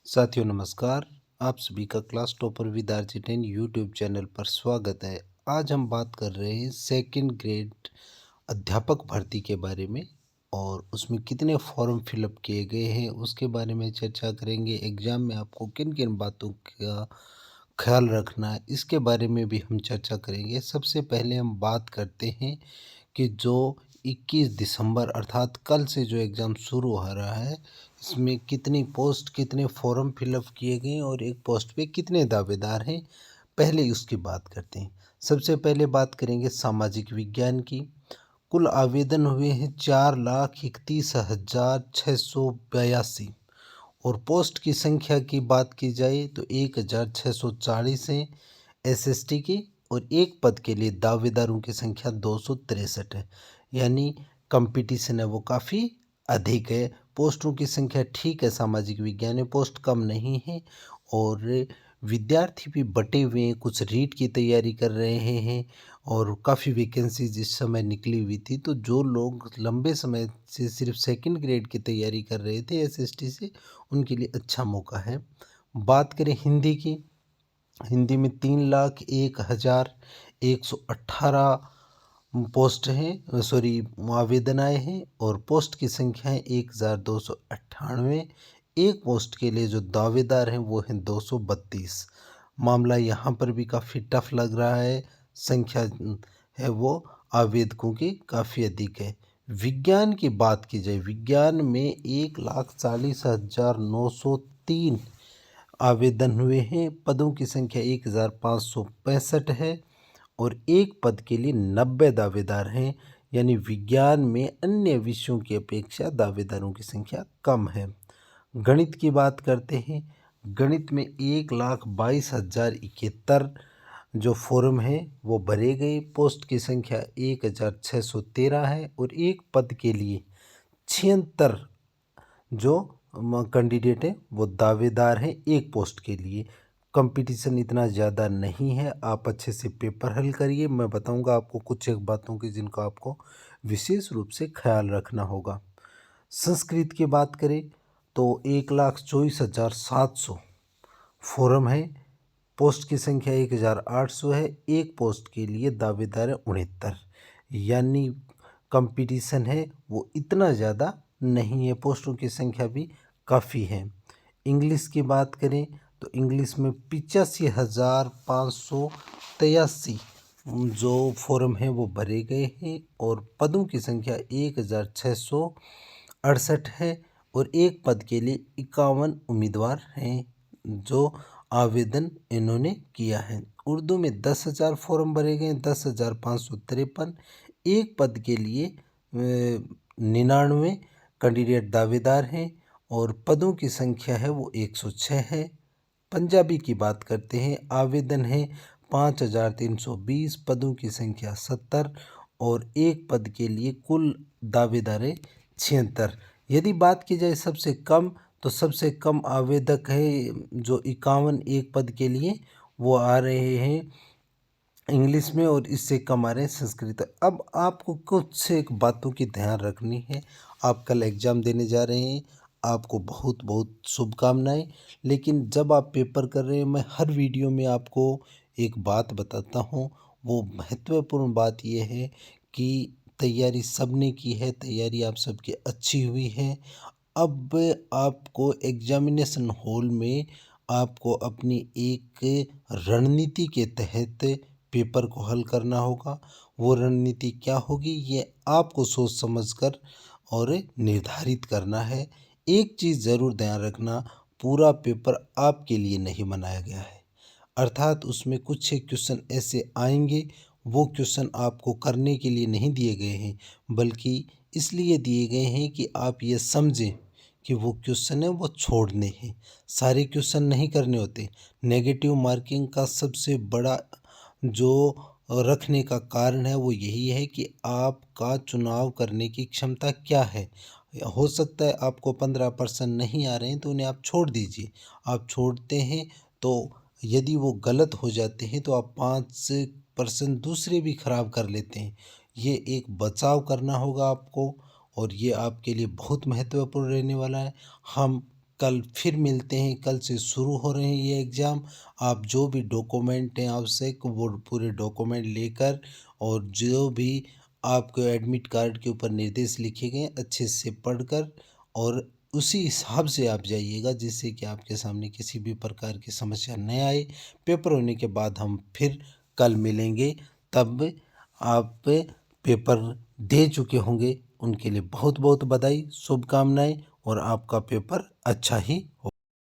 साथियों नमस्कार। आप सभी का क्लास टॉपर विद आर्जिटेन यूट्यूब चैनल पर स्वागत है। आज हम बात कर रहे हैं सेकंड ग्रेड अध्यापक भर्ती के बारे में और उसमें कितने फॉर्म फिलअप किए गए हैं उसके बारे में चर्चा करेंगे। एग्ज़ाम में आपको किन किन बातों का ख्याल रखना है इसके बारे में भी हम चर्चा करेंगे। सबसे पहले हम बात करते हैं कि जो 21 दिसंबर अर्थात कल से जो एग्ज़ाम शुरू हो रहा है, इसमें कितनी पोस्ट कितने फॉर्म फिलअप किए गए हैं और एक पोस्ट पे कितने दावेदार हैं, पहले उसकी बात करते हैं। सबसे पहले बात करेंगे सामाजिक विज्ञान की। कुल आवेदन हुए हैं 4,31,682 और पोस्ट की संख्या की बात की जाए तो 1,640 है एसएसटी की और एक पद के लिए दावेदारों की संख्या 263 है। यानी कंपटीशन है वो काफ़ी अधिक है। पोस्टों की संख्या ठीक है, सामाजिक विज्ञान में पोस्ट कम नहीं है और विद्यार्थी भी बटे हुए हैं, कुछ रीट की तैयारी कर रहे हैं और काफ़ी वैकेंसीज इस समय निकली हुई थी। तो जो लोग लंबे समय से सिर्फ सेकंड ग्रेड की तैयारी कर रहे थे एसएसटी से, उनके लिए अच्छा मौका है। बात करें हिंदी की, हिंदी में 3,01,118 पोस्ट हैं, आवेदन आए हैं और पोस्ट की संख्या है 1,298। एक पोस्ट के लिए जो दावेदार हैं वो हैं 232। मामला यहाँ पर भी काफ़ी टफ लग रहा है। संख्या है वो आवेदकों की काफ़ी अधिक है। विज्ञान की बात की जाए, विज्ञान में 1,40,903 आवेदन हुए हैं। पदों की संख्या 1,565 है और एक पद के लिए 90 दावेदार हैं। यानी विज्ञान में अन्य विषयों की अपेक्षा दावेदारों की संख्या कम है। गणित की बात करते हैं। गणित में 1,22,071 जो फॉर्म है वो भरे गए। पोस्ट की संख्या 1,613 है और एक पद के लिए 76 जो कैंडिडेट है वो दावेदार हैं एक पोस्ट के लिए। कंपटीशन इतना ज़्यादा नहीं है, आप अच्छे से पेपर हल करिए। मैं बताऊंगा आपको कुछ एक बातों की जिनका आपको विशेष रूप से ख्याल रखना होगा। संस्कृत की बात करें तो 1,24,700 फॉर्म है। पोस्ट की संख्या 1,800 है। एक पोस्ट के लिए दावेदार है 69। यानी कंपटीशन है वो इतना ज़्यादा नहीं है, पोस्टों की संख्या भी काफ़ी है। इंग्लिश की बात करें तो इंग्लिश में 85,583 जो फॉर्म है वो भरे गए हैं और पदों की संख्या 1,668 है और एक पद के लिए 51 उम्मीदवार हैं जो आवेदन इन्होंने किया है। उर्दू में 10,000 फॉर्म भरे गए, 10,553। एक पद के लिए 99 कैंडिडेट दावेदार हैं और पदों की संख्या है वो 106 है। पंजाबी की बात करते हैं, आवेदन है 5,320, पदों की संख्या 70 और एक पद के लिए कुल दावेदार है 76। यदि बात की जाए सबसे कम, तो सबसे कम आवेदक है जो 51 एक पद के लिए वो आ रहे हैं इंग्लिश में और इससे कम आ रहे हैं संस्कृत। अब आपको कुछ एक बातों की ध्यान रखनी है। आप कल एग्ज़ाम देने जा रहे हैं, आपको बहुत बहुत शुभकामनाएं। लेकिन जब आप पेपर कर रहे हैं, मैं हर वीडियो में आपको एक बात बताता हूँ। वो महत्वपूर्ण बात यह है कि तैयारी सबने की है, तैयारी आप सबकी अच्छी हुई है। अब आपको एग्जामिनेशन हॉल में आपको अपनी एक रणनीति के तहत पेपर को हल करना होगा। वो रणनीति क्या होगी ये आपको सोच समझकर और निर्धारित करना है। एक चीज़ ज़रूर ध्यान रखना, पूरा पेपर आपके लिए नहीं बनाया गया है। अर्थात उसमें कुछ एक क्वेश्चन ऐसे आएंगे, वो क्वेश्चन आपको करने के लिए नहीं दिए गए हैं, बल्कि इसलिए दिए गए हैं कि आप ये समझें कि वो क्वेश्चन है वो छोड़ने हैं, सारे क्वेश्चन नहीं करने होते। नेगेटिव मार्किंग का सबसे बड़ा जो रखने का कारण है वो यही है कि आपका चुनाव करने की क्षमता क्या है। हो सकता है आपको 15% नहीं आ रहे हैं तो उन्हें आप छोड़ दीजिए। आप छोड़ते हैं तो यदि वो गलत हो जाते हैं तो आप 5% दूसरे भी खराब कर लेते हैं। ये एक बचाव करना होगा आपको और ये आपके लिए बहुत महत्वपूर्ण रहने वाला है। हम कल फिर मिलते हैं। कल से शुरू हो रहे हैं ये एग्ज़ाम। आप जो भी डॉक्यूमेंट हैं आवश्यक वो पूरे डॉक्यूमेंट लेकर, और जो भी आपको एडमिट कार्ड के ऊपर निर्देश लिखे गए हैं अच्छे से पढ़कर और उसी हिसाब से आप जाइएगा, जिससे कि आपके सामने किसी भी प्रकार की समस्या न आए। पेपर होने के बाद हम फिर कल मिलेंगे, तब आप पेपर दे चुके होंगे। उनके लिए बहुत बहुत बधाई, शुभकामनाएं, और आपका पेपर अच्छा ही हो।